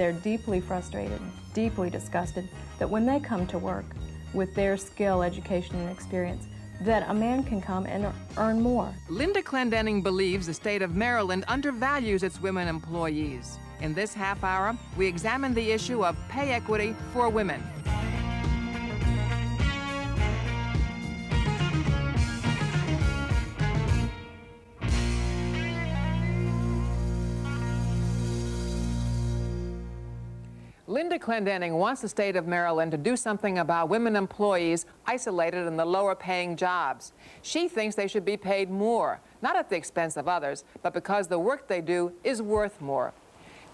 They're deeply frustrated, deeply disgusted that when they come to work with their skill, education, and experience, that a man can come and earn more. Lynda Clendenning believes the state of Maryland undervalues its women employees. In this half hour, we examine the issue of pay equity for women. Lynda Clendenning wants the state of Maryland to do something about women employees isolated in the lower-paying jobs. She thinks they should be paid more, not at the expense of others, but because the work they do is worth more.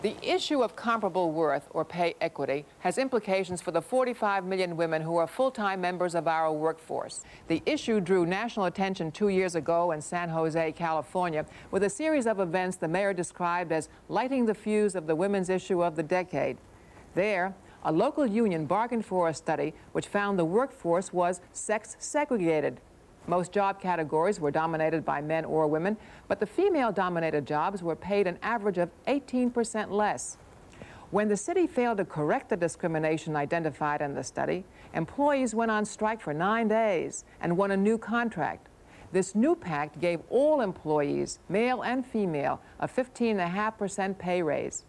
The issue of comparable worth, or pay equity, has implications for the 45 million women who are full-time members of our workforce. The issue drew national attention 2 years ago in San Jose, California, with a series of events the mayor described as lighting the fuse of the women's issue of the decade. There, a local union bargained for a study which found the workforce was sex-segregated. Most job categories were dominated by men or women, but the female-dominated jobs were paid an average of 18% less. When the city failed to correct the discrimination identified in the study, employees went on strike for 9 days and won a new contract. This new pact gave all employees, male and female, a 15.5% pay raise.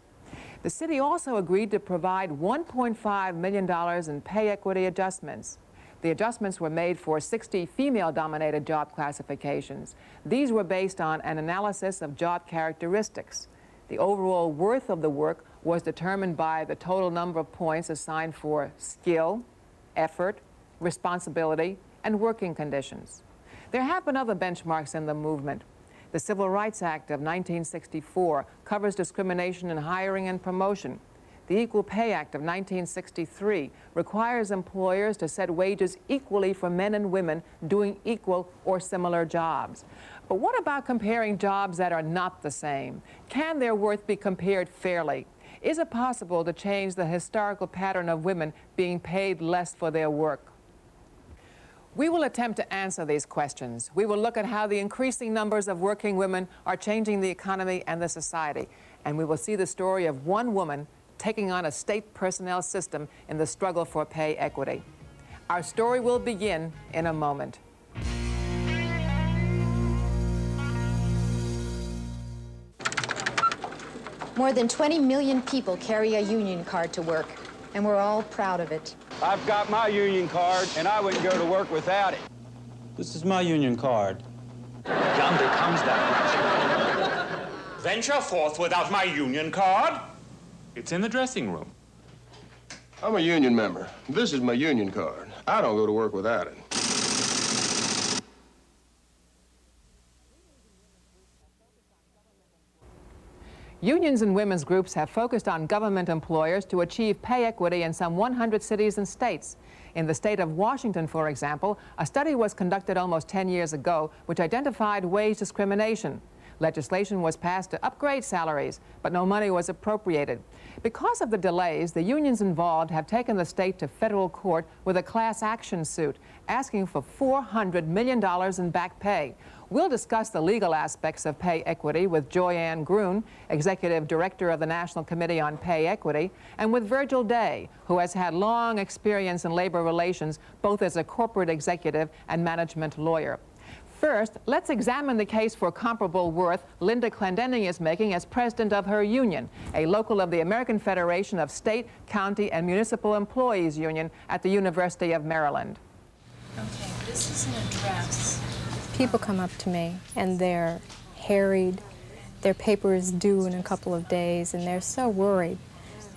The city also agreed to provide $1.5 million in pay equity adjustments. The adjustments were made for 60 female-dominated job classifications. These were based on an analysis of job characteristics. The overall worth of the work was determined by the total number of points assigned for skill, effort, responsibility, and working conditions. There have been other benchmarks in the movement. The Civil Rights Act of 1964 covers discrimination in hiring and promotion. The Equal Pay Act of 1963 requires employers to set wages equally for men and women doing equal or similar jobs. But what about comparing jobs that are not the same? Can their worth be compared fairly? Is it possible to change the historical pattern of women being paid less for their work? We will attempt to answer these questions. We will look at how the increasing numbers of working women are changing the economy and the society. And we will see the story of one woman taking on a state personnel system in the struggle for pay equity. Our story will begin in a moment. More than 20 million people carry a union card to work, and we're all proud of it. I've got my union card, and I wouldn't go to work without it. This is my union card. Yonder comes that. Venture forth without my union card? It's in the dressing room. I'm a union member. This is my union card. I don't go to work without it. Unions and women's groups have focused on government employers to achieve pay equity in some 100 cities and states. In the state of Washington, for example, a study was conducted almost 10 years ago which identified wage discrimination. Legislation was passed to upgrade salaries, but no money was appropriated. Because of the delays, the unions involved have taken the state to federal court with a class action suit, asking for $400 million in back pay. We'll discuss the legal aspects of pay equity with Ann Grune, Executive Director of the National Committee on Pay Equity, and with Virgil Day, who has had long experience in labor relations, both as a corporate executive and management lawyer. First, let's examine the case for comparable worth Lynda Clendenning is making as president of her union, a local of the American Federation of State, County, and Municipal Employees Union at the University of Maryland. Okay, this is an address. People come up to me and they're harried. Their paper is due in a couple of days and they're so worried.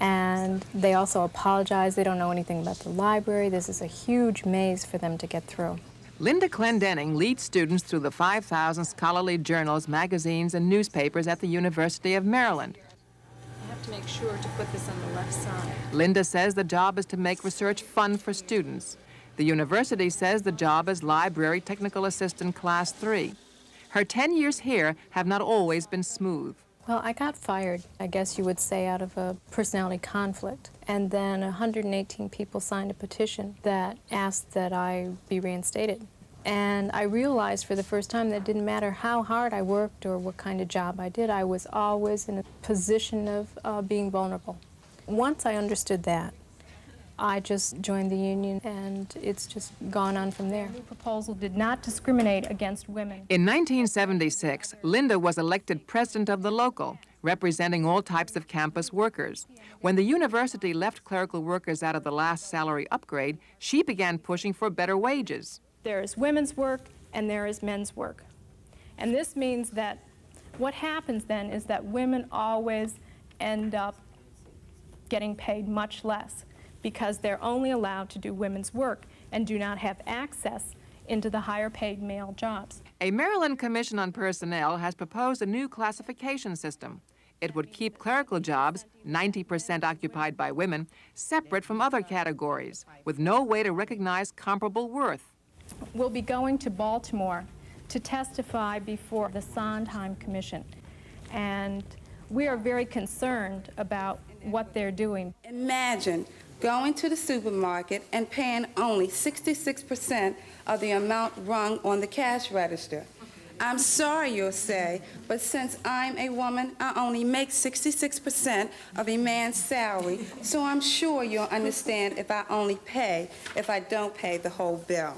And they also apologize. They don't know anything about the library. This is a huge maze for them to get through. Lynda Clendenning leads students through the 5,000 scholarly journals, magazines, and newspapers at the University of Maryland. I have to make sure to put this on the left side. Lynda says the job is to make research fun for students. The university says the job is Library Technical Assistant Class 3. Her 10 years here have not always been smooth. Well, I got fired, I guess you would say, out of a personality conflict. And then 118 people signed a petition that asked that I be reinstated. And I realized for the first time that it didn't matter how hard I worked or what kind of job I did, I was always in a position of being vulnerable. Once I understood that, I just joined the union, and it's just gone on from there. The new proposal did not discriminate against women. In 1976, Lynda was elected president of the local, representing all types of campus workers. When the university left clerical workers out of the last salary upgrade, she began pushing for better wages. There is women's work and there is men's work. And this means that what happens then is that women always end up getting paid much less because they're only allowed to do women's work and do not have access into the higher paid male jobs. A Maryland Commission on Personnel has proposed a new classification system. It would keep clerical jobs, 90% occupied by women, separate from other categories, with no way to recognize comparable worth. We'll be going to Baltimore to testify before the Sondheim Commission, and we are very concerned about what they're doing. Imagine going to the supermarket and paying only 66% of the amount rung on the cash register. I'm sorry, you'll say, but since I'm a woman, I only make 66% of a man's salary, so I'm sure you'll understand if I don't pay the whole bill.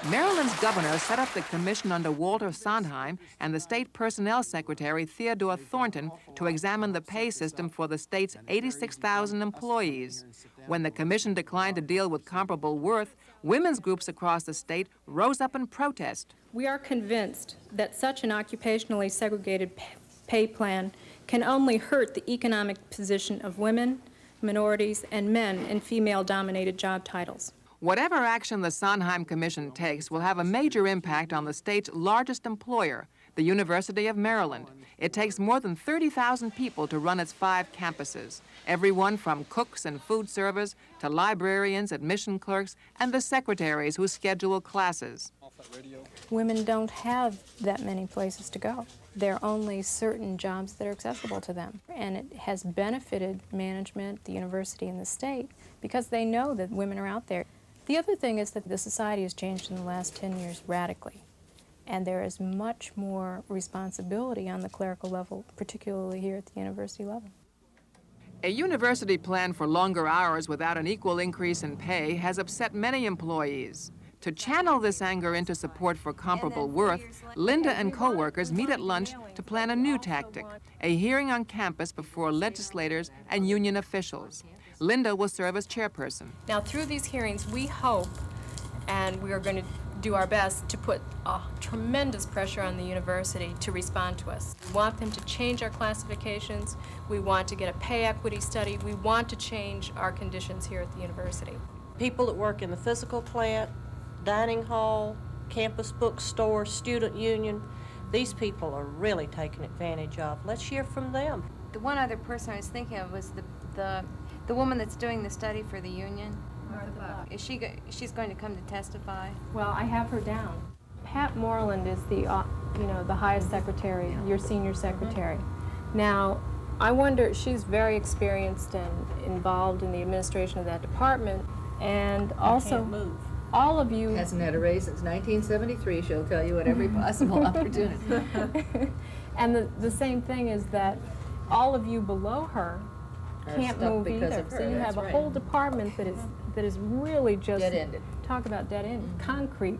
Maryland's governor set up the commission under Walter Sondheim and the state personnel secretary Theodore Thornton to examine the pay system for the state's 86,000 employees. When the commission declined to deal with comparable worth, women's groups across the state rose up in protest. We are convinced that such an occupationally segregated pay plan can only hurt the economic position of women, minorities, and men in female-dominated job titles. Whatever action the Sondheim Commission takes will have a major impact on the state's largest employer, the University of Maryland. It takes more than 30,000 people to run its 5 campuses, everyone from cooks and food servers to librarians, admission clerks, and the secretaries who schedule classes. Women don't have that many places to go. There are only certain jobs that are accessible to them, and it has benefited management, the university, and the state because they know that women are out there. The other thing is that the society has changed in the last 10 years radically, and there is much more responsibility on the clerical level, particularly here at the university level. A university plan for longer hours without an equal increase in pay has upset many employees. To channel this anger into support for comparable worth, Lynda and co-workers meet at lunch to plan a new tactic, a hearing on campus before legislators and union officials. Lynda will serve as chairperson. Now, through these hearings, we hope, and we are going to do our best, to put tremendous pressure on the university to respond to us. We want them to change our classifications. We want to get a pay equity study. We want to change our conditions here at the university. People that work in the physical plant, dining hall, campus bookstore, student union, these people are really taken advantage of. Let's hear from them. The one other person I was thinking of was the woman that's doing the study for the union. She's going to come to testify? Well, I have her down. Pat Moreland is the highest secretary, your senior secretary. Now, I wonder, she's very experienced and involved in the administration of that department, and also Can't move. all of you... Hasn't had a raise since 1973. She'll tell you at every possible opportunity. And the same thing is that all of you below her can't move either. So you have a whole department that is really just dead-ended. Talk about dead-ended, concrete.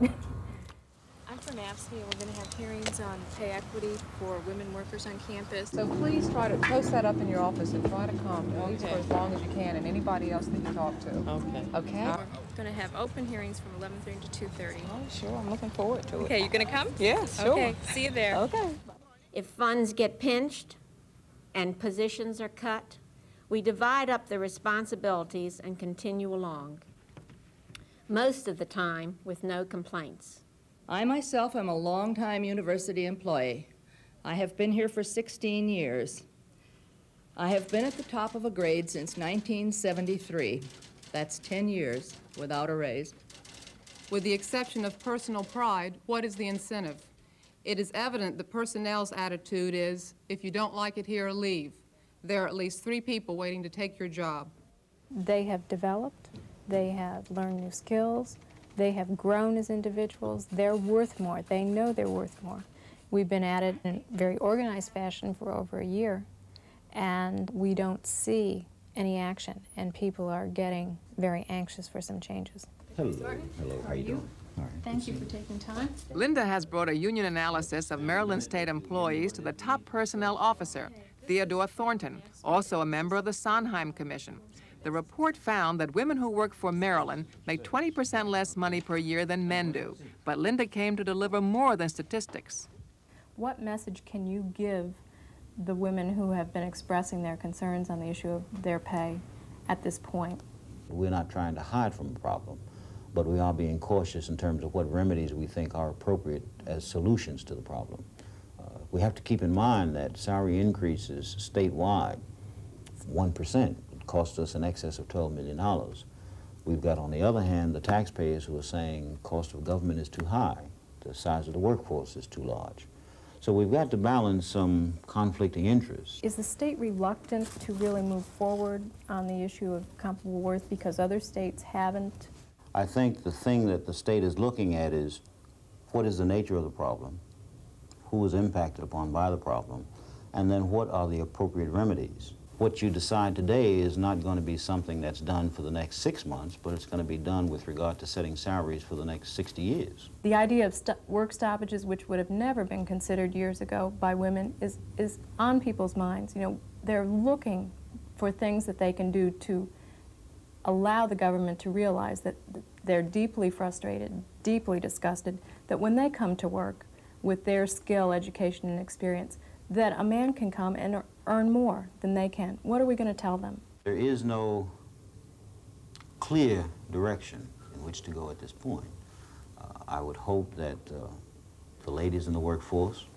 I'm from AFL-CIO. We're going to have hearings on pay equity for women workers on campus. So please try to post that up in your office and try to come, at least for as long as you can, and anybody else that you talk to. Okay. Okay? We're going to have open hearings from 11:30 to 2:30. Oh, sure. I'm looking forward to it. Okay, you're going to come? Yes, sure. Okay, see you there. Okay. If funds get pinched and positions are cut, we divide up the responsibilities and continue along, most of the time with no complaints. I myself am a longtime university employee. I have been here for 16 years. I have been at the top of a grade since 1973. That's 10 years without a raise. With the exception of personal pride, what is the incentive? It is evident the personnel's attitude is, if you don't like it here, leave. There are at least 3 people waiting to take your job. They have developed, they have learned new skills, they have grown as individuals, they're worth more, they know they're worth more. We've been at it in a very organized fashion for over a year, and we don't see any action, and people are getting very anxious for some changes. Hello. Hello. How you doing? All right. Thank you for taking time. Lynda has brought a union analysis of Maryland state employees to the top personnel officer, Theodore Thornton, also a member of the Sondheim Commission. The report found that women who work for Maryland make 20% less money per year than men do, but Lynda came to deliver more than statistics. What message can you give the women who have been expressing their concerns on the issue of their pay at this point? We're not trying to hide from the problem, but we are being cautious in terms of what remedies we think are appropriate as solutions to the problem. We have to keep in mind that salary increases statewide, 1%, cost us in excess of $12 million. We've got, on the other hand, the taxpayers who are saying cost of government is too high, the size of the workforce is too large. So we've got to balance some conflicting interests. Is the state reluctant to really move forward on the issue of comparable worth because other states haven't? I think the thing that the state is looking at is what is the nature of the problem, who is impacted upon by the problem, and then what are the appropriate remedies. What you decide today is not going to be something that's done for the next 6 months, but it's going to be done with regard to setting salaries for the next 60 years. The idea of work stoppages, which would have never been considered years ago by women, is on people's minds. You know, they're looking for things that they can do to allow the government to realize that they're deeply frustrated, deeply disgusted, that when they come to work with their skill, education, and experience, that a man can come and earn more than they can. What are we going to tell them? There is no clear direction in which to go at this point. I would hope that the ladies in the workforce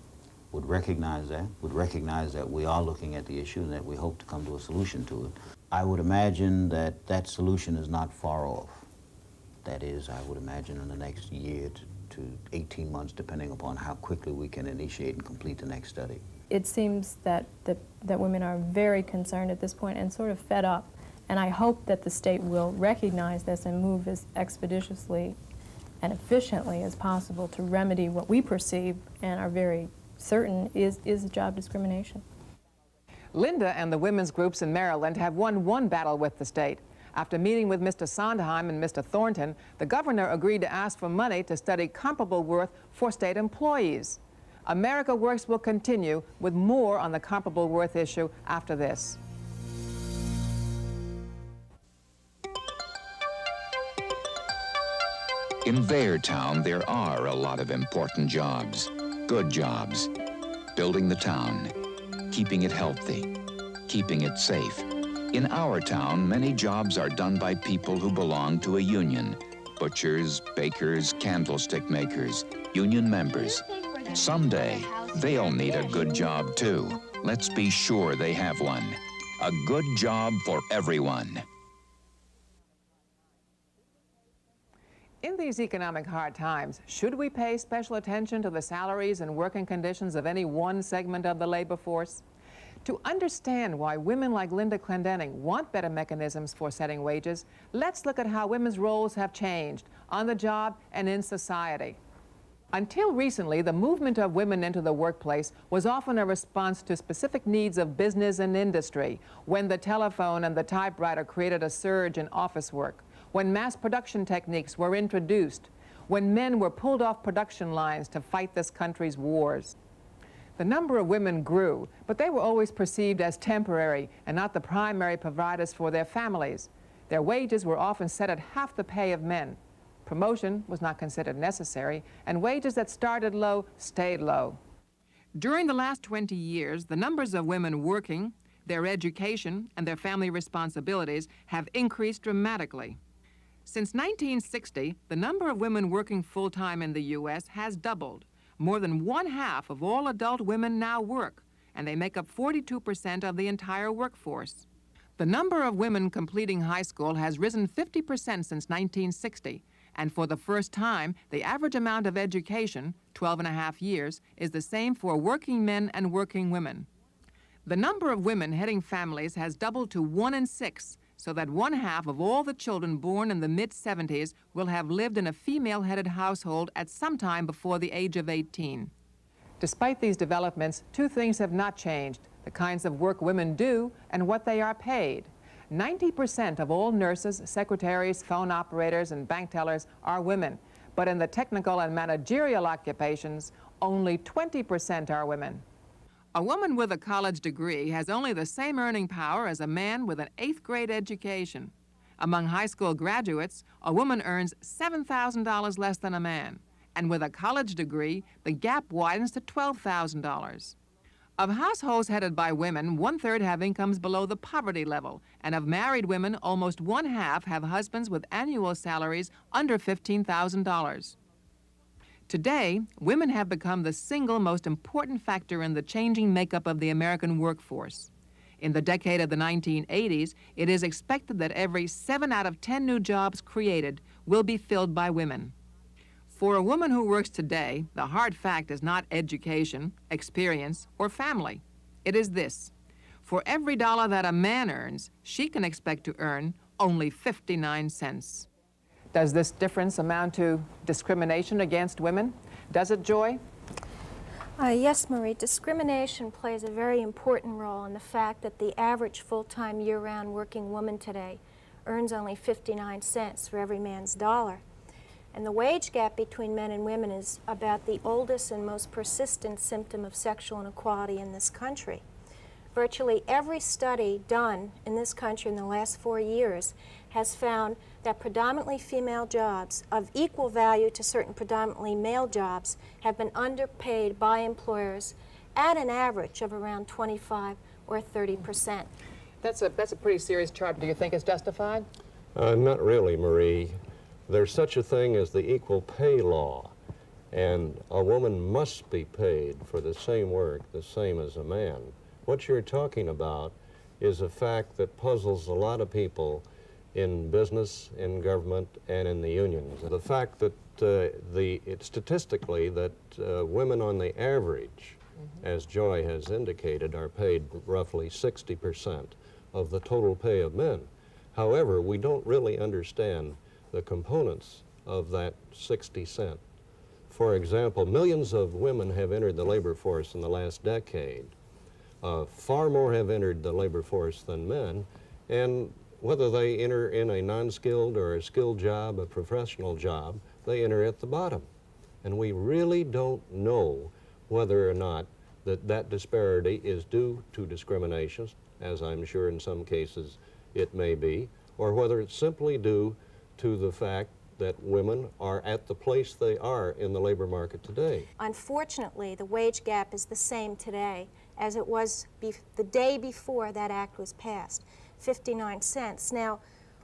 would recognize that we are looking at the issue and that we hope to come to a solution to it. I would imagine that that solution is not far off. That is, I would imagine in the next year to 18 months, depending upon how quickly we can initiate and complete the next study. It seems that women are very concerned at this point and sort of fed up. And I hope that the state will recognize this and move as expeditiously and efficiently as possible to remedy what we perceive and are very certain is job discrimination. Lynda and the women's groups in Maryland have won one battle with the state. After meeting with Mr. Sondheim and Mr. Thornton, the governor agreed to ask for money to study comparable worth for state employees. America Works will continue with more on the comparable worth issue after this. In their town, there are a lot of important jobs, good jobs. Building the town, keeping it healthy, keeping it safe. In our town, many jobs are done by people who belong to a union. Butchers, bakers, candlestick makers, union members. Someday, they'll need a good job too. Let's be sure they have one. A good job for everyone. In these economic hard times, should we pay special attention to the salaries and working conditions of any one segment of the labor force? To understand why women like Lynda Clendenning want better mechanisms for setting wages, let's look at how women's roles have changed on the job and in society. Until recently, the movement of women into the workplace was often a response to specific needs of business and industry, when the telephone and the typewriter created a surge in office work, when mass production techniques were introduced, when men were pulled off production lines to fight this country's wars. The number of women grew, but they were always perceived as temporary and not the primary providers for their families. Their wages were often set at half the pay of men. Promotion was not considered necessary, and wages that started low stayed low. During the last 20 years, the numbers of women working, their education, and their family responsibilities have increased dramatically. Since 1960, the number of women working full-time in the U.S. has doubled. More than 1/2 of all adult women now work, and they make up 42% of the entire workforce. The number of women completing high school has risen 50% since 1960, and for the first time, the average amount of education, 12.5 years, is the same for working men and working women. The number of women heading families has doubled to 1 in 6, so that 1/2 of all the children born in the mid-70s will have lived in a female-headed household at some time before the age of 18. Despite these developments, two things have not changed: the kinds of work women do and what they are paid. 90% of all nurses, secretaries, phone operators, and bank tellers are women. But in the technical and managerial occupations, only 20% are women. A woman with a college degree has only the same earning power as a man with an 8th grade education. Among high school graduates, a woman earns $7,000 less than a man. And with a college degree, the gap widens to $12,000. Of households headed by women, 1/3 have incomes below the poverty level, and of married women, almost 1/2 have husbands with annual salaries under $15,000. Today, women have become the single most important factor in the changing makeup of the American workforce. In the decade of the 1980s, it is expected that every 7 out of 10 new jobs created will be filled by women. For a woman who works today, the hard fact is not education, experience, or family. It is this: for every dollar that a man earns, she can expect to earn only 59 cents. Does this difference amount to discrimination against women? Does it, Joy? Yes, Marie. Discrimination plays a very important role in the fact that the average full-time year-round working woman today earns only 59 cents for every man's dollar. And the wage gap between men and women is about the oldest and most persistent symptom of sexual inequality in this country. Virtually every study done in this country in the last 4 years has found that predominantly female jobs of equal value to certain predominantly male jobs have been underpaid by employers at an average of around 25 or 30%. That's a pretty serious chart. Do you think it's justified? Not really, Marie. There's such a thing as the equal pay law, and a woman must be paid for the same work the same as a man. What you're talking about is a fact that puzzles a lot of people in business, in government, and in the unions. The fact that statistically that women on the average, as Joy has indicated, are paid roughly 60% of the total pay of men. However, we don't really understand the components of that 60 cent. For example, millions of women have entered the labor force in the last decade. Far more have entered the labor force than men, and whether they enter in a non-skilled or a skilled job, a professional job, they enter at the bottom. And we really don't know whether or not that disparity is due to discrimination, as I'm sure in some cases it may be, or whether it's simply due to the fact that women are at the place they are in the labor market today. Unfortunately, the wage gap is the same today as it was the day before that act was passed, 59 cents. Now,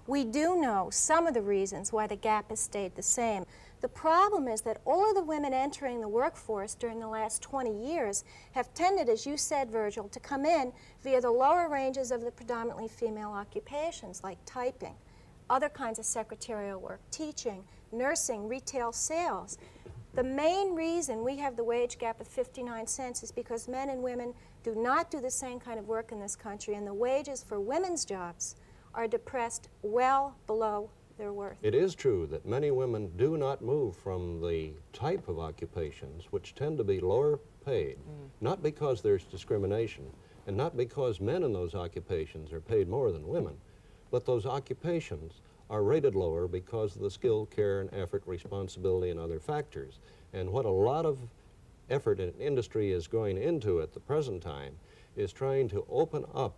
we do know some of the reasons why the gap has stayed the same. The problem is that all of the women entering the workforce during the last 20 years have tended, as you said, Virgil, to come in via the lower ranges of the predominantly female occupations like typing, other kinds of secretarial work, teaching, nursing, retail sales. The main reason we have the wage gap of 59 cents is because men and women do not do the same kind of work in this country, and the wages for women's jobs are depressed well below their worth. It is true that many women do not move from the type of occupations which tend to be lower paid, not because there's discrimination, and not because men in those occupations are paid more than women, but those occupations are rated lower because of the skill, care, and effort, responsibility, and other factors. And what a lot of effort in industry is going into at the present time is trying to open up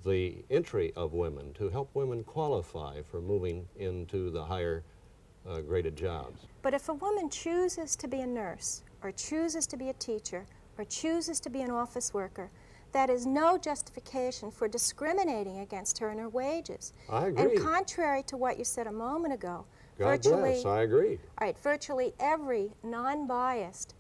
the entry of women to help women qualify for moving into the higher graded jobs. But if a woman chooses to be a nurse, or chooses to be a teacher, or chooses to be an office worker, that is no justification for discriminating against her and her wages. I agree. And contrary to what you said a moment ago, God bless, I agree. All right, virtually every non-biased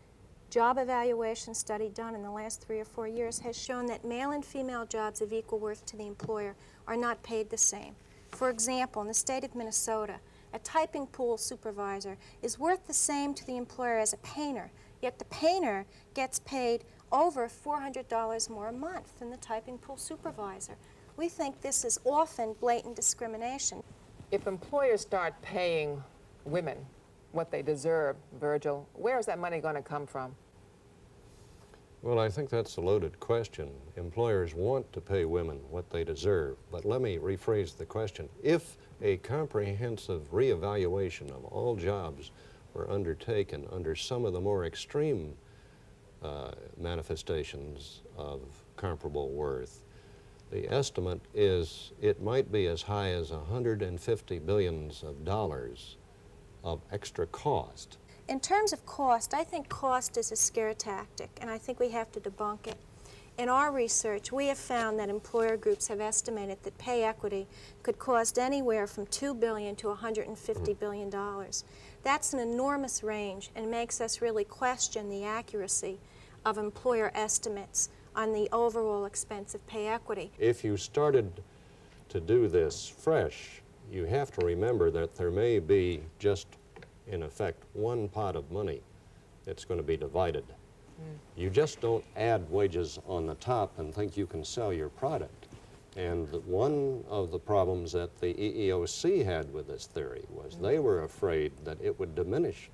job evaluation study done in the last 3 or 4 years has shown that male and female jobs of equal worth to the employer are not paid the same. For example, in the state of Minnesota, a typing pool supervisor is worth the same to the employer as a painter, yet the painter gets paid over $400 more a month than the typing pool supervisor. We think this is often blatant discrimination. If employers start paying women what they deserve, Virgil, where is that money going to come from? Well, I think that's a loaded question. Employers want to pay women what they deserve, but let me rephrase the question. If a comprehensive reevaluation of all jobs were undertaken under some of the more extreme manifestations of comparable worth, the estimate is it might be as high as $150 billion of extra cost. In terms of cost, I think cost is a scare tactic, and I think we have to debunk it. In our research, we have found that employer groups have estimated that pay equity could cost anywhere from $2 billion to $150 billion. That's an enormous range and makes us really question the accuracy of employer estimates on the overall expense of pay equity. If you started to do this fresh, you have to remember that there may be just, in effect, one pot of money that's going to be divided. You just don't add wages on the top and think you can sell your product. And one of the problems that the EEOC had with this theory was they were afraid that it would diminish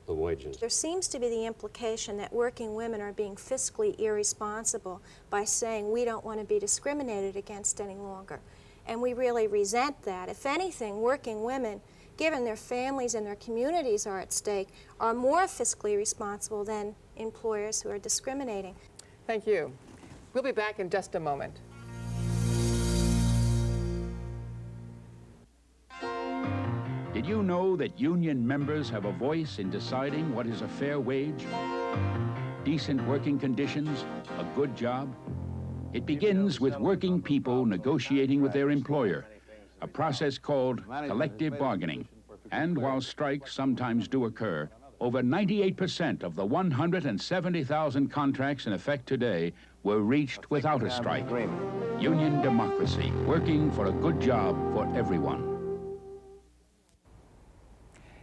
the wages. There seems to be the implication that working women are being fiscally irresponsible by saying we don't want to be discriminated against any longer. And we really resent that. If anything, working women, given their families and their communities are at stake, are more fiscally responsible than employers who are discriminating. Thank you. We'll be back in just a moment. Did you know that union members have a voice in deciding what is a fair wage, decent working conditions, a good job? It begins with working people negotiating with their employer, a process called collective bargaining. And while strikes sometimes do occur, over 98% of the 170,000 contracts in effect today were reached without a strike. Union democracy, working for a good job for everyone.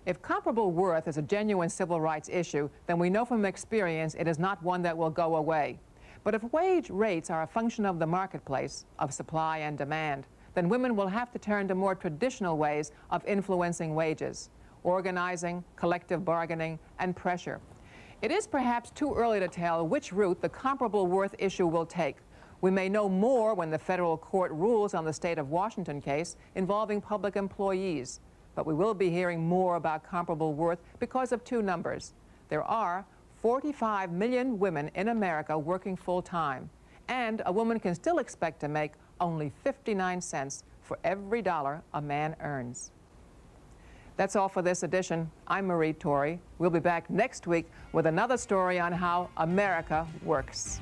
If comparable worth is a genuine civil rights issue, then we know from experience it is not one that will go away. But if wage rates are a function of the marketplace, of supply and demand, then women will have to turn to more traditional ways of influencing wages: organizing, collective bargaining, and pressure. It is perhaps too early to tell which route the comparable worth issue will take. We may know more when the federal court rules on the state of Washington case involving public employees. But we will be hearing more about comparable worth because of two numbers. There are 45 million women in America working full-time, and a woman can still expect to make only 59 cents for every dollar a man earns. That's all for this edition. I'm Marie Torre. We'll be back next week with another story on how America works.